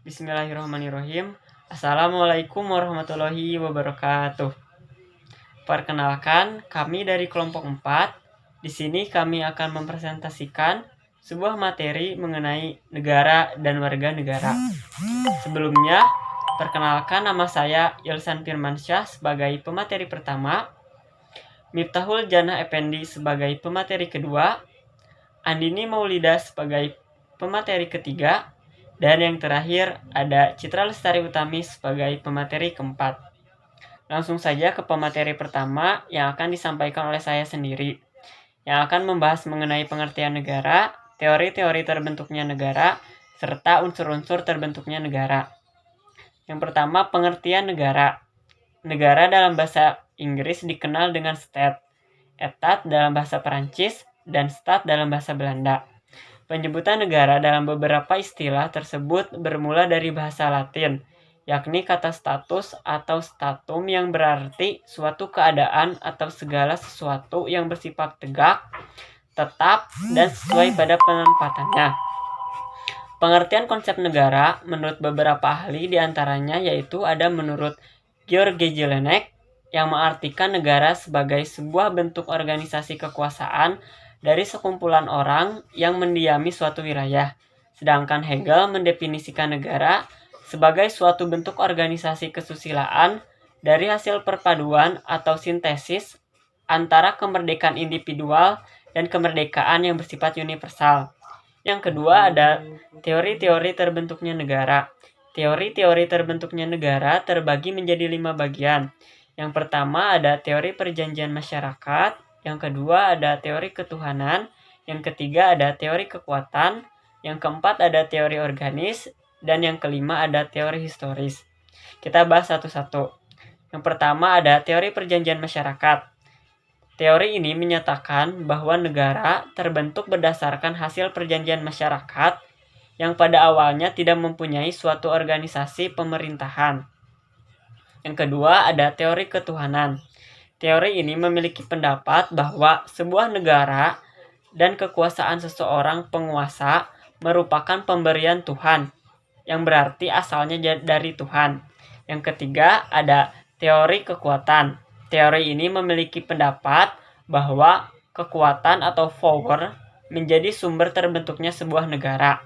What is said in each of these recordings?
Bismillahirrahmanirrahim. Assalamualaikum warahmatullahi wabarakatuh. Perkenalkan, kami dari kelompok 4. Di sini kami akan mempresentasikan sebuah materi mengenai negara dan warga negara. Sebelumnya, perkenalkan nama saya Ilsan Firmansyah sebagai pemateri pertama, Miftahul Jannah Effendi sebagai pemateri kedua, Andini Maulida sebagai pemateri ketiga, dan yang terakhir ada Citra Lestari Utami sebagai pemateri keempat. Langsung saja ke pemateri pertama yang akan disampaikan oleh saya sendiri, yang akan membahas mengenai pengertian negara, teori-teori terbentuknya negara, serta unsur-unsur terbentuknya negara. Yang pertama, pengertian negara. Negara dalam bahasa Inggris dikenal dengan state, etat dalam bahasa Perancis, dan stat dalam bahasa Belanda. Penyebutan negara dalam beberapa istilah tersebut bermula dari bahasa Latin, yakni kata status atau statum yang berarti suatu keadaan atau segala sesuatu yang bersifat tegak, tetap, dan sesuai pada penempatannya. Pengertian konsep negara menurut beberapa ahli diantaranya yaitu ada menurut George Jelinek yang mengartikan negara sebagai sebuah bentuk organisasi kekuasaan dari sekumpulan orang yang mendiami suatu wilayah. Sedangkan Hegel mendefinisikan negara sebagai suatu bentuk organisasi kesusilaan dari hasil perpaduan atau sintesis antara kemerdekaan individual dan kemerdekaan yang bersifat universal. Yang kedua ada teori-teori terbentuknya negara. Teori-teori terbentuknya negara terbagi menjadi 5 bagian. Yang pertama ada teori perjanjian masyarakat, yang kedua ada teori ketuhanan, yang ketiga ada teori kekuatan, yang keempat ada teori organis, dan yang kelima ada teori historis. Kita bahas satu-satu. Yang pertama ada teori perjanjian masyarakat. Teori ini menyatakan bahwa negara terbentuk berdasarkan hasil perjanjian masyarakat yang pada awalnya tidak mempunyai suatu organisasi pemerintahan. Yang kedua ada teori ketuhanan. Teori ini memiliki pendapat bahwa sebuah negara dan kekuasaan seseorang penguasa merupakan pemberian Tuhan, yang berarti asalnya dari Tuhan. Yang ketiga ada teori kekuatan. Teori ini memiliki pendapat bahwa kekuatan atau power menjadi sumber terbentuknya sebuah negara.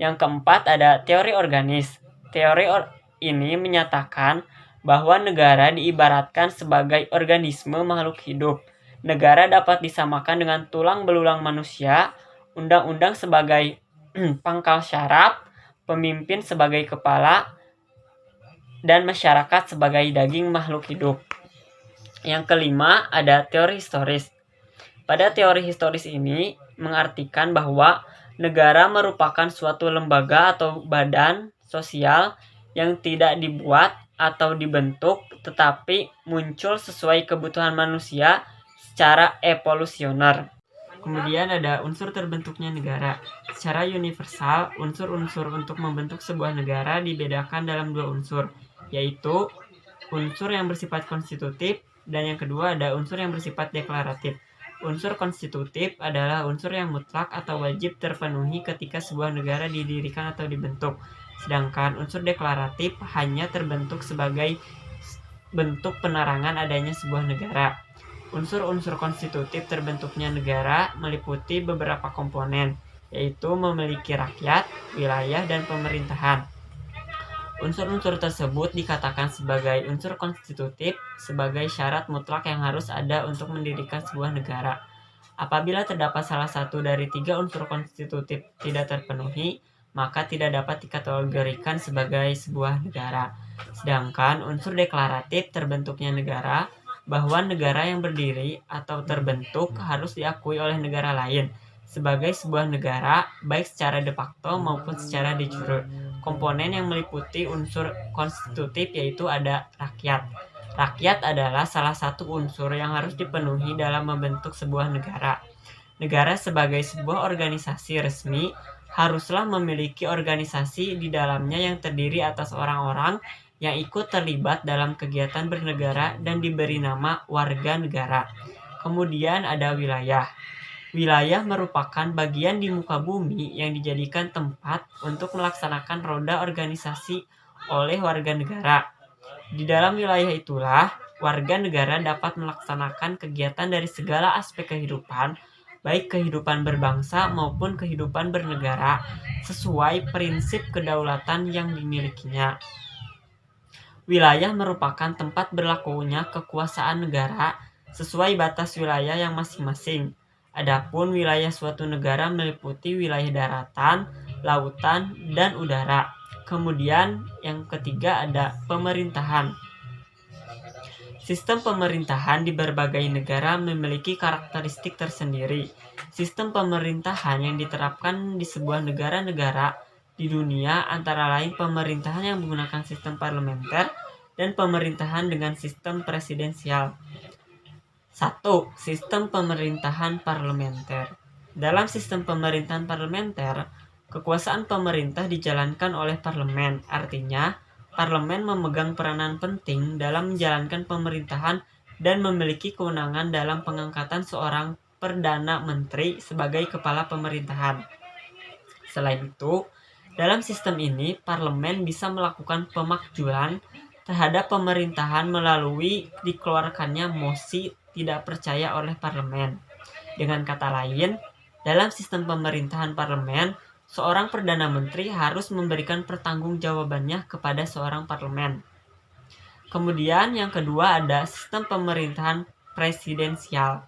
Yang keempat ada teori organis. Teori ini menyatakan bahwa negara diibaratkan sebagai organisme makhluk hidup. Negara dapat disamakan dengan tulang belulang manusia, undang-undang sebagai pangkal syaraf, pemimpin sebagai kepala, dan masyarakat sebagai daging makhluk hidup. Yang kelima ada teori historis. Pada teori historis ini mengartikan bahwa negara merupakan suatu lembaga atau badan sosial yang tidak dibuat atau dibentuk tetapi muncul sesuai kebutuhan manusia secara evolusioner. Kemudian ada unsur terbentuknya negara. Secara universal, unsur-unsur untuk membentuk sebuah negara dibedakan dalam 2 unsur, yaitu unsur yang bersifat konstitutif dan yang kedua ada unsur yang bersifat deklaratif. Unsur konstitutif adalah unsur yang mutlak atau wajib terpenuhi ketika sebuah negara didirikan atau dibentuk. Sedangkan unsur deklaratif hanya terbentuk sebagai bentuk penerangan adanya sebuah negara. Unsur-unsur konstitutif terbentuknya negara meliputi beberapa komponen, yaitu memiliki rakyat, wilayah, dan pemerintahan. Unsur-unsur tersebut dikatakan sebagai unsur konstitutif sebagai syarat mutlak yang harus ada untuk mendirikan sebuah negara. Apabila terdapat salah satu dari 3 unsur konstitutif tidak terpenuhi, maka tidak dapat dikategorikan sebagai sebuah negara. Sedangkan unsur deklaratif terbentuknya negara, bahwa negara yang berdiri atau terbentuk harus diakui oleh negara lain sebagai sebuah negara, baik secara de facto maupun secara de jure. Komponen yang meliputi unsur konstitutif yaitu ada rakyat. Rakyat adalah salah satu unsur yang harus dipenuhi dalam membentuk sebuah negara. Negara sebagai sebuah organisasi resmi haruslah memiliki organisasi di dalamnya yang terdiri atas orang-orang yang ikut terlibat dalam kegiatan bernegara dan diberi nama warga negara. Kemudian ada wilayah. Wilayah merupakan bagian di muka bumi yang dijadikan tempat untuk melaksanakan roda organisasi oleh warga negara. Di dalam wilayah itulah, warga negara dapat melaksanakan kegiatan dari segala aspek kehidupan, baik kehidupan berbangsa maupun kehidupan bernegara, sesuai prinsip kedaulatan yang dimilikinya. Wilayah merupakan tempat berlakunya kekuasaan negara sesuai batas wilayah yang masing-masing. Adapun wilayah suatu negara meliputi wilayah daratan, lautan, dan udara. Kemudian yang ketiga ada pemerintahan. Sistem pemerintahan di berbagai negara memiliki karakteristik tersendiri. Sistem pemerintahan yang diterapkan di sebuah negara-negara di dunia antara lain pemerintahan yang menggunakan sistem parlementer dan pemerintahan dengan sistem presidensial. 1. Sistem pemerintahan parlementer. Dalam sistem pemerintahan parlementer, kekuasaan pemerintah dijalankan oleh parlemen. Artinya, parlemen memegang peranan penting dalam menjalankan pemerintahan dan memiliki kewenangan dalam pengangkatan seorang perdana menteri sebagai kepala pemerintahan. Selain itu, dalam sistem ini, parlemen bisa melakukan pemakzulan terhadap pemerintahan melalui dikeluarkannya mosi tidak percaya oleh parlemen. Dengan kata lain, dalam sistem pemerintahan parlemen, seorang perdana menteri harus memberikan pertanggungjawabannya kepada seorang parlemen. Kemudian yang kedua ada sistem pemerintahan presidensial.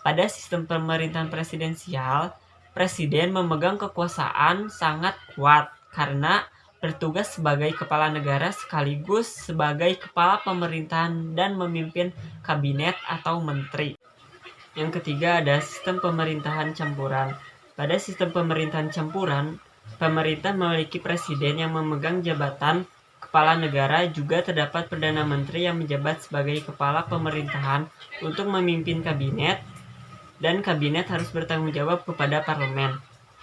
Pada sistem pemerintahan presidensial, presiden memegang kekuasaan sangat kuat karena bertugas sebagai kepala negara sekaligus sebagai kepala pemerintahan dan memimpin kabinet atau menteri. Yang ketiga ada sistem pemerintahan campuran. Pada sistem pemerintahan campuran, pemerintah memiliki presiden yang memegang jabatan kepala negara, juga terdapat perdana menteri yang menjabat sebagai kepala pemerintahan untuk memimpin kabinet, dan kabinet harus bertanggung jawab kepada parlemen.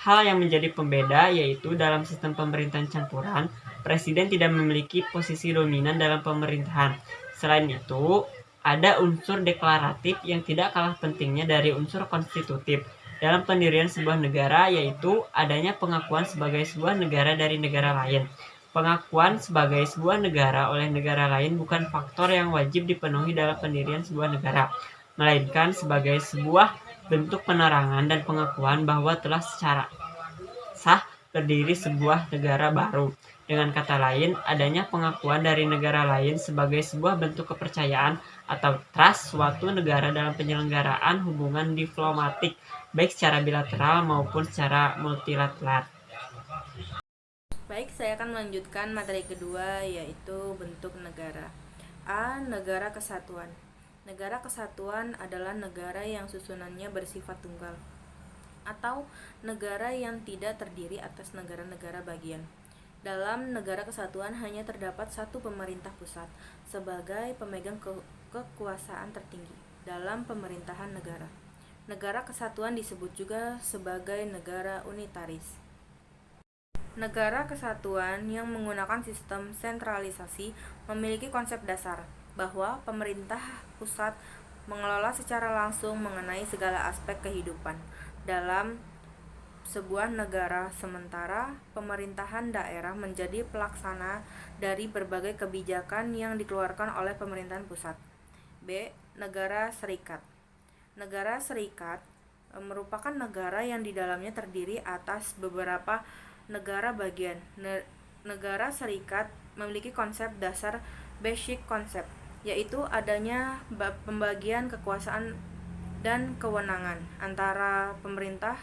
Hal yang menjadi pembeda yaitu dalam sistem pemerintahan campuran, presiden tidak memiliki posisi dominan dalam pemerintahan. Selain itu, ada unsur deklaratif yang tidak kalah pentingnya dari unsur konstitutif dalam pendirian sebuah negara, yaitu adanya pengakuan sebagai sebuah negara dari negara lain. Pengakuan sebagai sebuah negara oleh negara lain bukan faktor yang wajib dipenuhi dalam pendirian sebuah negara, melainkan sebagai sebuah bentuk penerangan dan pengakuan bahwa telah secara sah berdiri sebuah negara baru. Dengan kata lain, adanya pengakuan dari negara lain sebagai sebuah bentuk kepercayaan atau trust suatu negara dalam penyelenggaraan hubungan diplomatik, baik secara bilateral maupun secara multilateral. Baik, saya akan melanjutkan materi kedua, yaitu bentuk negara. A. Negara kesatuan. Negara kesatuan adalah negara yang susunannya bersifat tunggal, atau negara yang tidak terdiri atas negara-negara bagian. Dalam negara kesatuan hanya terdapat satu pemerintah pusat sebagai pemegang kekuasaan tertinggi dalam pemerintahan negara. Negara kesatuan disebut juga sebagai negara unitaris. Negara kesatuan yang menggunakan sistem sentralisasi memiliki konsep dasar bahwa pemerintah pusat mengelola secara langsung mengenai segala aspek kehidupan dalam sebuah negara, sementara pemerintahan daerah menjadi pelaksana dari berbagai kebijakan yang dikeluarkan oleh pemerintahan pusat. B. Negara serikat. Negara serikat merupakan negara yang di dalamnya terdiri atas beberapa negara bagian. Negara serikat memiliki konsep dasar basic concept, yaitu adanya pembagian kekuasaan dan kewenangan antara pemerintah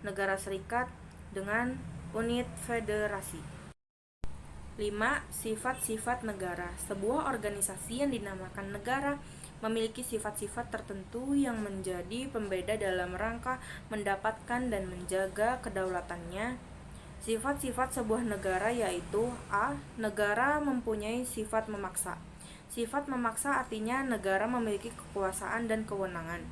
negara serikat dengan unit federasi. 5. Sifat-sifat negara. Sebuah organisasi yang dinamakan negara memiliki sifat-sifat tertentu yang menjadi pembeda dalam rangka mendapatkan dan menjaga kedaulatannya. Sifat-sifat sebuah negara yaitu A. Negara mempunyai sifat memaksa. Sifat memaksa artinya negara memiliki kekuasaan dan kewenangan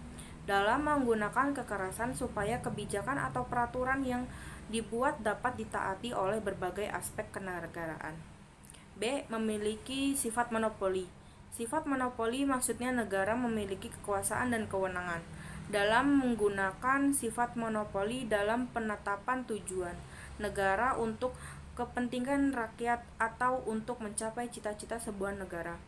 dalam menggunakan kekerasan supaya kebijakan atau peraturan yang dibuat dapat ditaati oleh berbagai aspek kenegaraan. B. Memiliki sifat monopoli. Sifat monopoli maksudnya negara memiliki kekuasaan dan kewenangan dalam menggunakan sifat monopoli dalam penetapan tujuan negara untuk kepentingan rakyat atau untuk mencapai cita-cita sebuah negara.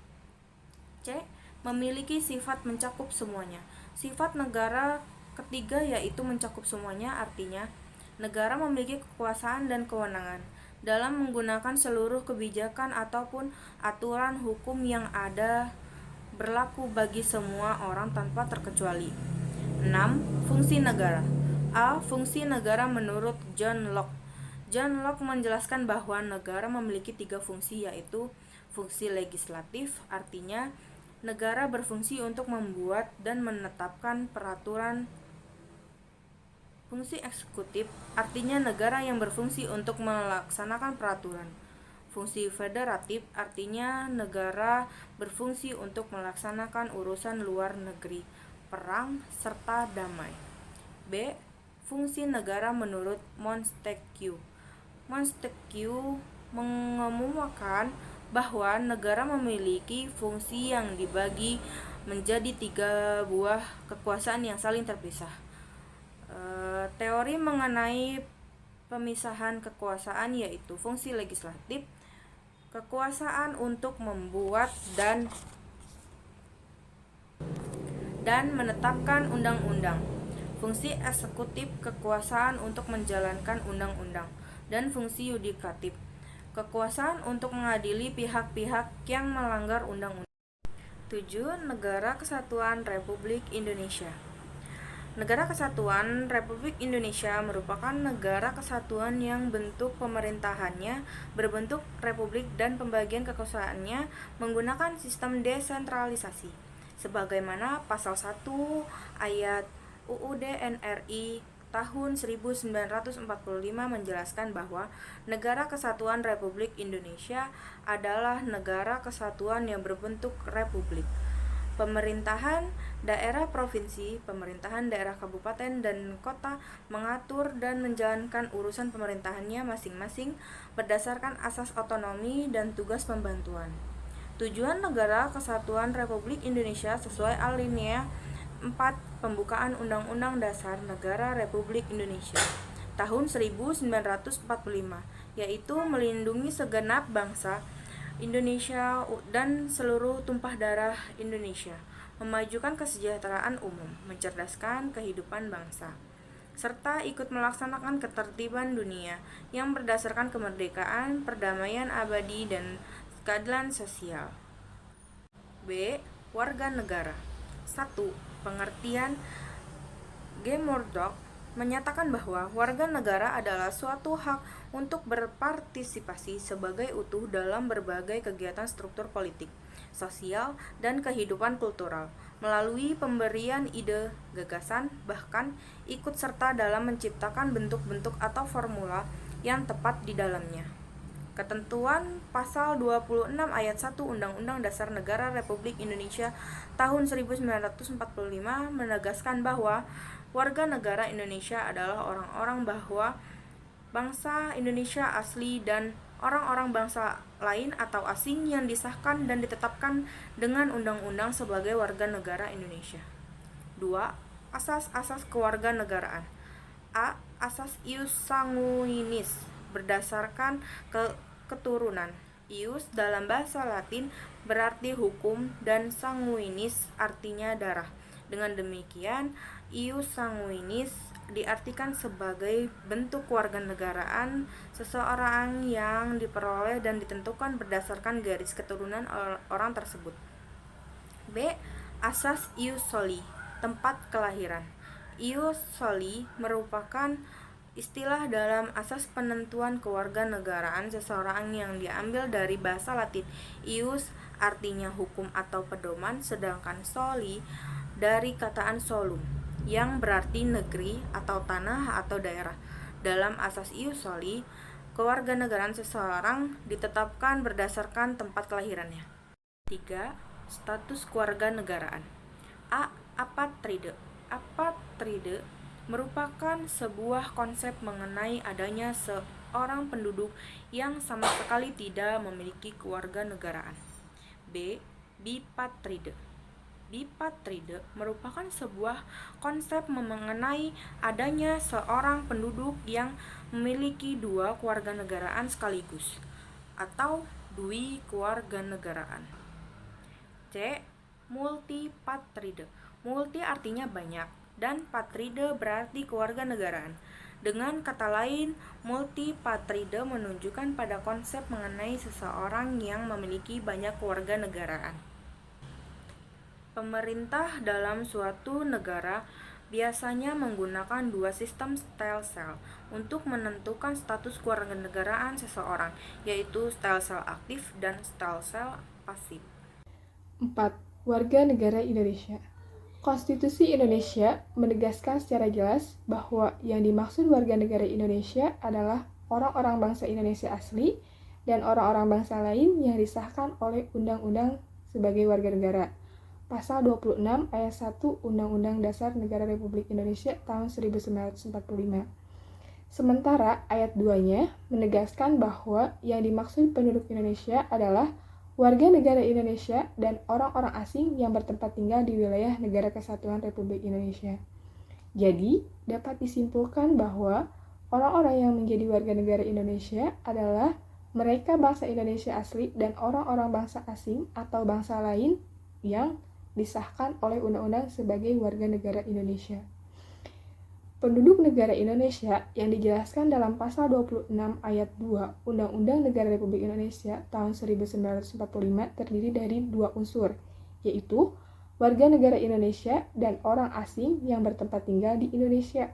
C. Memiliki sifat mencakup semuanya. Sifat negara ketiga yaitu mencakup semuanya, artinya negara memiliki kekuasaan dan kewenangan dalam menggunakan seluruh kebijakan ataupun aturan hukum yang ada berlaku bagi semua orang tanpa terkecuali. 6. Fungsi negara. A. Fungsi negara menurut John Locke. John Locke menjelaskan bahwa negara memiliki 3 fungsi, yaitu fungsi legislatif, artinya negara berfungsi untuk membuat dan menetapkan peraturan. Fungsi eksekutif, artinya negara yang berfungsi untuk melaksanakan peraturan. Fungsi federatif, artinya negara berfungsi untuk melaksanakan urusan luar negeri, perang, serta damai. B. Fungsi negara menurut Montesquieu. Montesquieu mengemukakan bahwa negara memiliki fungsi yang dibagi menjadi 3 buah kekuasaan yang saling terpisah. Teori mengenai pemisahan kekuasaan yaitu fungsi legislatif, kekuasaan untuk membuat dan menetapkan undang-undang. Fungsi eksekutif, kekuasaan untuk menjalankan undang-undang, dan fungsi yudikatif, kekuasaan untuk mengadili pihak-pihak yang melanggar undang-undang. 7. Negara Kesatuan Republik Indonesia. Negara Kesatuan Republik Indonesia merupakan negara kesatuan yang bentuk pemerintahannya berbentuk republik dan pembagian kekuasaannya menggunakan sistem desentralisasi. Sebagaimana pasal 1 ayat UUD NRI tahun 1945 menjelaskan bahwa Negara Kesatuan Republik Indonesia adalah negara kesatuan yang berbentuk republik. Pemerintahan daerah provinsi, pemerintahan daerah kabupaten dan kota mengatur dan menjalankan urusan pemerintahannya masing-masing berdasarkan asas otonomi dan tugas pembantuan. Tujuan Negara Kesatuan Republik Indonesia sesuai alinea 4 Pembukaan Undang-Undang Dasar Negara Republik Indonesia tahun 1945, yaitu melindungi segenap bangsa Indonesia dan seluruh tumpah darah Indonesia, memajukan kesejahteraan umum, mencerdaskan kehidupan bangsa, serta ikut melaksanakan ketertiban dunia yang berdasarkan kemerdekaan, perdamaian abadi, dan keadilan sosial. B. Warga negara. 1. Pengertian G. Murdoch menyatakan bahwa warga negara adalah suatu hak untuk berpartisipasi sebagai utuh dalam berbagai kegiatan struktur politik, sosial, dan kehidupan kultural, melalui pemberian ide, gagasan, bahkan ikut serta dalam menciptakan bentuk-bentuk atau formula yang tepat di dalamnya. Ketentuan Pasal 26 Ayat 1 Undang-Undang Dasar Negara Republik Indonesia tahun 1945 menegaskan bahwa warga negara Indonesia adalah orang-orang bahwa bangsa Indonesia asli dan orang-orang bangsa lain atau asing yang disahkan dan ditetapkan dengan undang-undang sebagai warga negara Indonesia. 2. Asas-asas kewarganegaraan. A. Asas ius sanguinis berdasarkan keturunan. Ius dalam bahasa Latin berarti hukum dan sanguinis artinya darah. Dengan demikian, ius sanguinis diartikan sebagai bentuk kewarganegaraan seseorang yang diperoleh dan ditentukan berdasarkan garis keturunan orang tersebut. B. Asas ius soli, tempat kelahiran. Ius soli merupakan istilah dalam asas penentuan kewarganegaraan seseorang yang diambil dari bahasa Latin. Ius artinya hukum atau pedoman, sedangkan soli dari kataan solum yang berarti negeri atau tanah atau daerah. Dalam asas ius soli, kewarganegaraan seseorang ditetapkan berdasarkan tempat kelahirannya. 3. Status kewarganegaraan. A. Apatride. Apatride merupakan sebuah konsep mengenai adanya seorang penduduk yang sama sekali tidak memiliki kewarganegaraan. B. Bipatride. Bipatride merupakan sebuah konsep mengenai adanya seorang penduduk yang memiliki dua kewarganegaraan sekaligus atau dwikewarganegaraan. C. Multipatride. Multi artinya banyak dan patride berarti kewarganegaraan. Dengan kata lain, multipatride menunjukkan pada konsep mengenai seseorang yang memiliki banyak kewarganegaraan. Pemerintah dalam suatu negara biasanya menggunakan dua sistem stelsel untuk menentukan status kewarganegaraan seseorang, yaitu stelsel aktif dan stelsel pasif. 4. Warga negara Indonesia. Konstitusi Indonesia menegaskan secara jelas bahwa yang dimaksud warga negara Indonesia adalah orang-orang bangsa Indonesia asli dan orang-orang bangsa lain yang disahkan oleh undang-undang sebagai warga negara. Pasal 26 ayat 1 Undang-Undang Dasar Negara Republik Indonesia tahun 1945. Sementara ayat 2-nya menegaskan bahwa yang dimaksud penduduk Indonesia adalah warga negara Indonesia dan orang-orang asing yang bertempat tinggal di wilayah Negara Kesatuan Republik Indonesia. Jadi, dapat disimpulkan bahwa orang-orang yang menjadi warga negara Indonesia adalah mereka bangsa Indonesia asli dan orang-orang bangsa asing atau bangsa lain yang disahkan oleh undang-undang sebagai warga negara Indonesia. Penduduk negara Indonesia yang dijelaskan dalam pasal 26 ayat 2 Undang-Undang Negara Republik Indonesia tahun 1945 terdiri dari dua unsur, yaitu warga negara Indonesia dan orang asing yang bertempat tinggal di Indonesia.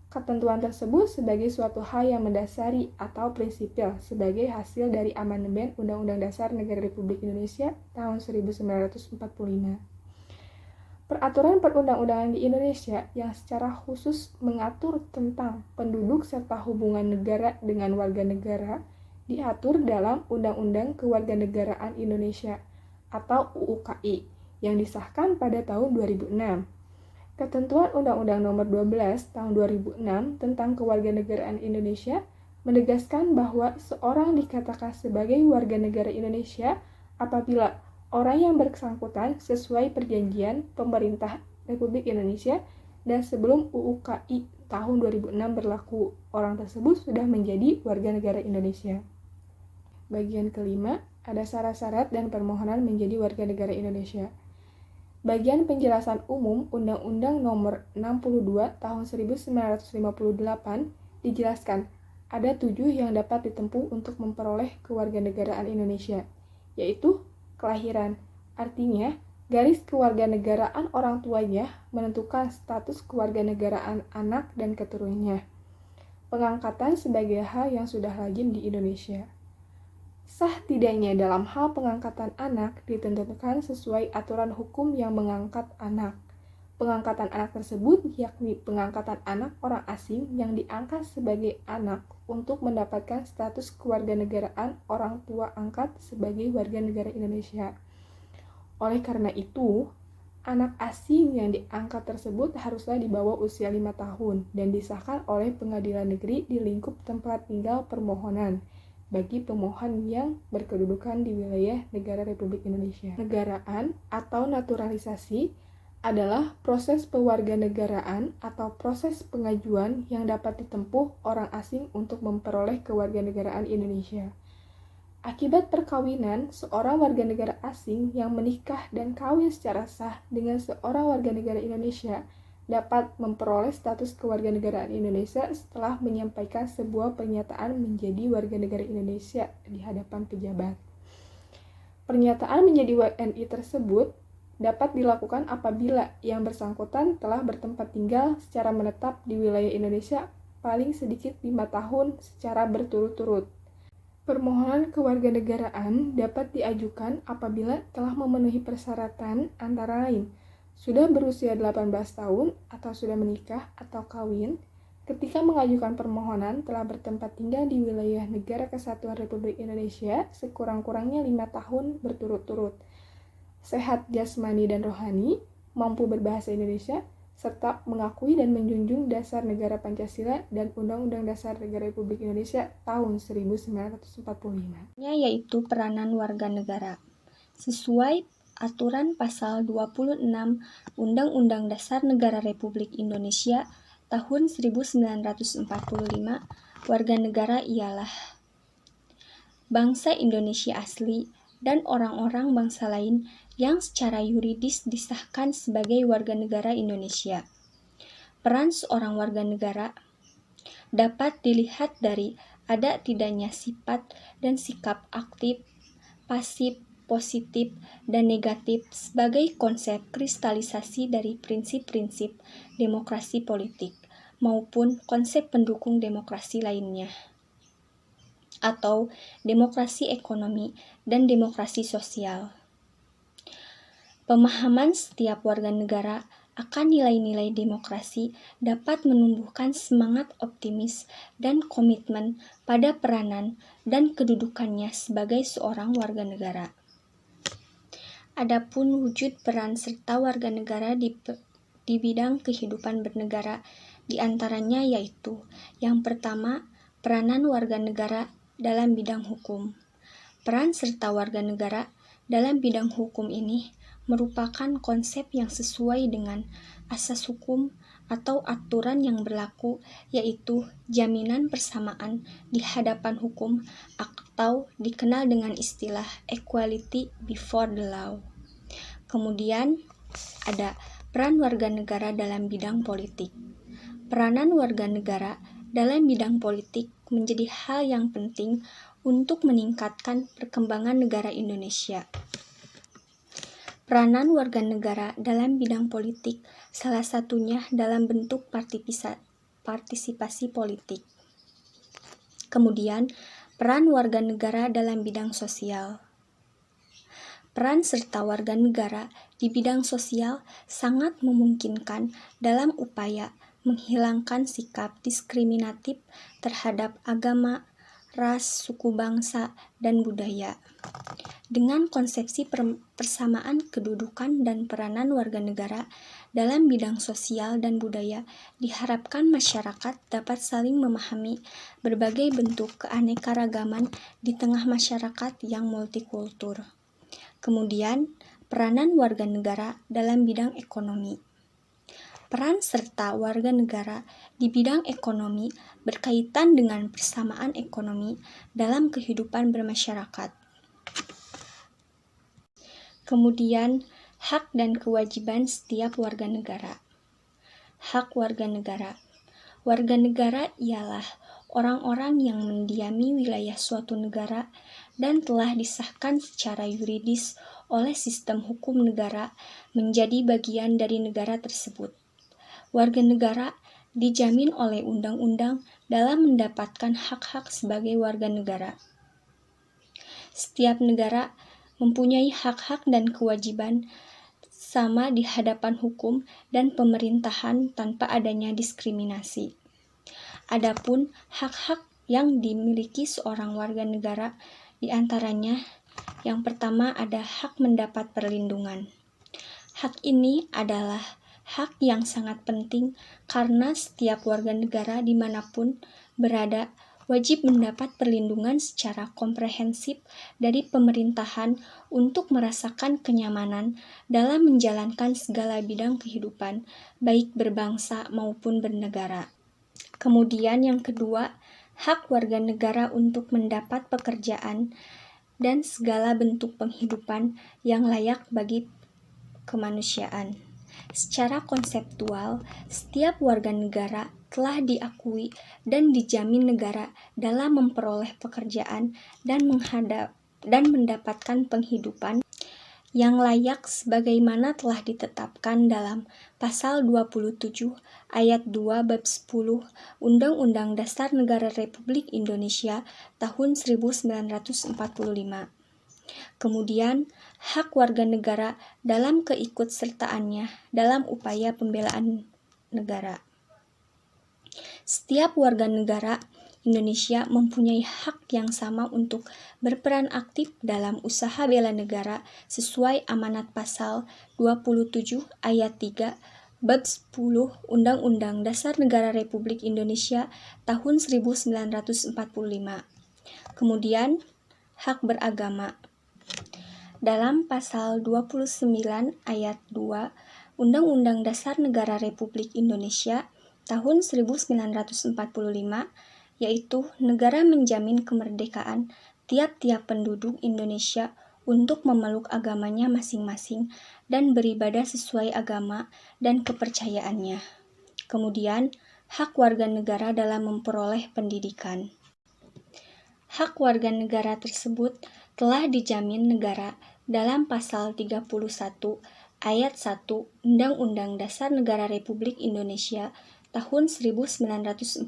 Ketentuan tersebut sebagai suatu hal yang mendasari atau prinsipil sebagai hasil dari amandemen Undang-Undang Dasar Negara Republik Indonesia tahun 1945. Peraturan perundang-undangan di Indonesia yang secara khusus mengatur tentang penduduk serta hubungan negara dengan warga negara diatur dalam Undang-Undang Kewarganegaraan Indonesia atau UU KI yang disahkan pada tahun 2006. Ketentuan Undang-Undang Nomor 12 Tahun 2006 tentang Kewarganegaraan Indonesia menegaskan bahwa seorang dikatakan sebagai warga negara Indonesia apabila orang yang bersangkutan sesuai perjanjian pemerintah Republik Indonesia dan sebelum UU KI tahun 2006 berlaku, orang tersebut sudah menjadi warga negara Indonesia. Bagian kelima, ada syarat-syarat dan permohonan menjadi warga negara Indonesia. Bagian penjelasan umum Undang-Undang Nomor 62 Tahun 1958 dijelaskan ada 7 yang dapat ditempuh untuk memperoleh kewarganegaraan Indonesia, yaitu kelahiran, artinya garis kewarganegaraan orang tuanya menentukan status kewarganegaraan anak dan keturunannya. Pengangkatan sebagai hal yang sudah lazim di Indonesia. Sah tidaknya dalam hal pengangkatan anak ditentukan sesuai aturan hukum yang mengangkat anak. Pengangkatan anak tersebut yakni pengangkatan anak orang asing yang diangkat sebagai anak untuk mendapatkan status kewarganegaraan orang tua angkat sebagai warga negara Indonesia. Oleh karena itu, anak asing yang diangkat tersebut haruslah di bawah usia 5 tahun dan disahkan oleh pengadilan negeri di lingkup tempat tinggal permohonan bagi pemohon yang berkedudukan di wilayah negara Republik Indonesia. Negaraan atau naturalisasi adalah proses pewarganegaraan atau proses pengajuan yang dapat ditempuh orang asing untuk memperoleh kewarganegaraan Indonesia. Akibat perkawinan, seorang warga negara asing yang menikah dan kawin secara sah dengan seorang warga negara Indonesia dapat memperoleh status kewarganegaraan Indonesia setelah menyampaikan sebuah pernyataan menjadi warga negara Indonesia di hadapan pejabat. Pernyataan menjadi WNI tersebut dapat dilakukan apabila yang bersangkutan telah bertempat tinggal secara menetap di wilayah Indonesia paling sedikit 5 tahun secara berturut-turut. Permohonan kewarganegaraan dapat diajukan apabila telah memenuhi persyaratan antara lain sudah berusia 18 tahun atau sudah menikah atau kawin, ketika mengajukan permohonan telah bertempat tinggal di wilayah Negara Kesatuan Republik Indonesia sekurang-kurangnya 5 tahun berturut-turut, sehat jasmani dan rohani, mampu berbahasa Indonesia, serta mengakui dan menjunjung dasar negara Pancasila dan Undang-Undang Dasar Negara Republik Indonesia tahun 1945. Yaitu peranan warga negara. Sesuai aturan pasal 26 Undang-Undang Dasar Negara Republik Indonesia tahun 1945, warga negara ialah bangsa Indonesia asli dan orang-orang bangsa lain yang secara yuridis disahkan sebagai warga negara Indonesia. Peran seorang warga negara dapat dilihat dari ada tidaknya sifat dan sikap aktif, pasif, positif, dan negatif sebagai konsep kristalisasi dari prinsip-prinsip demokrasi politik maupun konsep pendukung demokrasi lainnya, atau demokrasi ekonomi dan demokrasi sosial. Pemahaman setiap warga negara akan nilai-nilai demokrasi dapat menumbuhkan semangat optimis dan komitmen pada peranan dan kedudukannya sebagai seorang warga negara. Adapun wujud peran serta warga negara di bidang kehidupan bernegara di antaranya yaitu yang pertama, peranan warga negara dalam bidang hukum. Peran serta warga negara dalam bidang hukum ini merupakan konsep yang sesuai dengan asas hukum atau aturan yang berlaku, yaitu jaminan persamaan di hadapan hukum atau dikenal dengan istilah equality before the law. Kemudian ada peran warga negara dalam bidang politik. Peranan warga negara dalam bidang politik menjadi hal yang penting untuk meningkatkan perkembangan negara Indonesia. Peranan warga negara dalam bidang politik salah satunya dalam bentuk partisipasi politik. Kemudian, peran warga negara dalam bidang sosial. Peran serta warga negara di bidang sosial sangat memungkinkan dalam upaya menghilangkan sikap diskriminatif terhadap agama, ras, suku bangsa, dan budaya. Dengan konsepsi persamaan kedudukan dan peranan warga negara dalam bidang sosial dan budaya, diharapkan masyarakat dapat saling memahami berbagai bentuk keanekaragaman di tengah masyarakat yang multikultur. Kemudian, peranan warga negara dalam bidang ekonomi. Peran serta warga negara di bidang ekonomi berkaitan dengan persamaan ekonomi dalam kehidupan bermasyarakat. Kemudian, hak dan kewajiban setiap warga negara. Hak warga negara. Warga negara ialah orang-orang yang mendiami wilayah suatu negara dan telah disahkan secara yuridis oleh sistem hukum negara menjadi bagian dari negara tersebut. Warga negara dijamin oleh undang-undang dalam mendapatkan hak-hak sebagai warga negara. Setiap negara mempunyai hak-hak dan kewajiban sama di hadapan hukum dan pemerintahan tanpa adanya diskriminasi. Adapun hak-hak yang dimiliki seorang warga negara di antaranya yang pertama ada hak mendapat perlindungan. Hak ini adalah hak yang sangat penting karena setiap warga negara dimanapun berada wajib mendapat perlindungan secara komprehensif dari pemerintahan untuk merasakan kenyamanan dalam menjalankan segala bidang kehidupan, baik berbangsa maupun bernegara. Kemudian yang kedua, hak warga negara untuk mendapat pekerjaan dan segala bentuk penghidupan yang layak bagi kemanusiaan. Secara konseptual, setiap warga negara telah diakui dan dijamin negara dalam memperoleh pekerjaan dan mendapatkan penghidupan yang layak sebagaimana telah ditetapkan dalam Pasal 27 Ayat 2 Bab 10 Undang-Undang Dasar Negara Republik Indonesia tahun 1945. Kemudian, hak warga negara dalam keikutsertaannya dalam upaya pembelaan negara. Setiap warga negara Indonesia mempunyai hak yang sama untuk berperan aktif dalam usaha bela negara sesuai amanat pasal 27 ayat 3 Bab 10 Undang-Undang Dasar Negara Republik Indonesia tahun 1945. Kemudian, hak beragama. dalam pasal 29 ayat 2 Undang-Undang Dasar Negara Republik Indonesia tahun 1945, yaitu negara menjamin kemerdekaan tiap-tiap penduduk Indonesia untuk memeluk agamanya masing-masing dan beribadah sesuai agama dan kepercayaannya. Kemudian, hak warga negara dalam memperoleh pendidikan. Hak warga negara tersebut telah dijamin negara dalam pasal 31 ayat 1 Undang-Undang Dasar Negara Republik Indonesia tahun 1945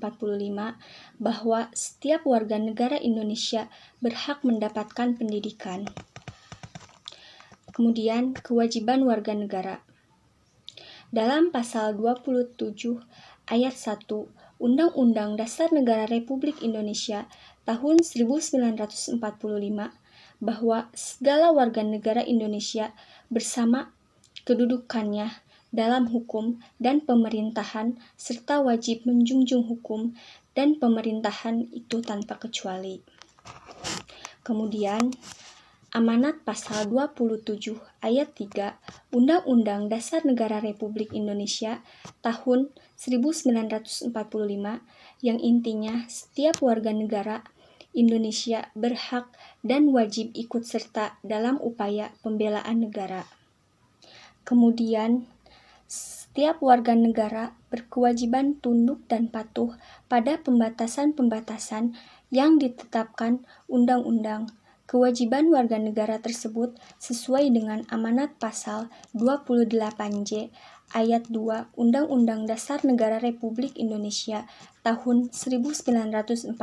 bahwa setiap warga negara Indonesia berhak mendapatkan pendidikan. Kemudian, kewajiban warga negara. Dalam pasal 27 ayat 1 Undang-Undang Dasar Negara Republik Indonesia tahun 1945 bahwa segala warga negara Indonesia bersama kedudukannya dalam hukum dan pemerintahan serta wajib menjunjung hukum dan pemerintahan itu tanpa kecuali. Kemudian, amanat pasal 27 ayat 3 Undang-Undang Dasar Negara Republik Indonesia tahun 1945 yang intinya setiap warga negara Indonesia berhak dan wajib ikut serta dalam upaya pembelaan negara. Kemudian, setiap warga negara berkewajiban tunduk dan patuh pada pembatasan-pembatasan yang ditetapkan undang-undang. Kewajiban warga negara tersebut sesuai dengan amanat pasal 28J ayat 2 Undang-Undang Dasar Negara Republik Indonesia tahun 1945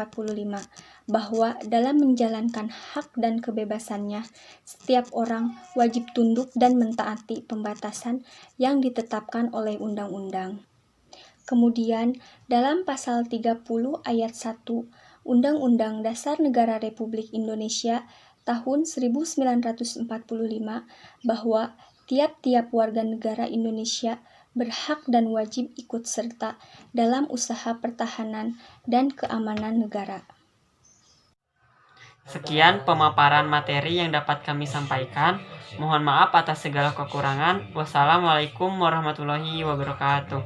bahwa dalam menjalankan hak dan kebebasannya, setiap orang wajib tunduk dan mentaati pembatasan yang ditetapkan oleh undang-undang. Kemudian, dalam pasal 30 ayat 1 Undang-Undang Dasar Negara Republik Indonesia tahun 1945 bahwa tiap-tiap warga negara Indonesia berhak dan wajib ikut serta dalam usaha pertahanan dan keamanan negara. Sekian pemaparan materi yang dapat kami sampaikan. Mohon maaf atas segala kekurangan. Wassalamualaikum warahmatullahi wabarakatuh.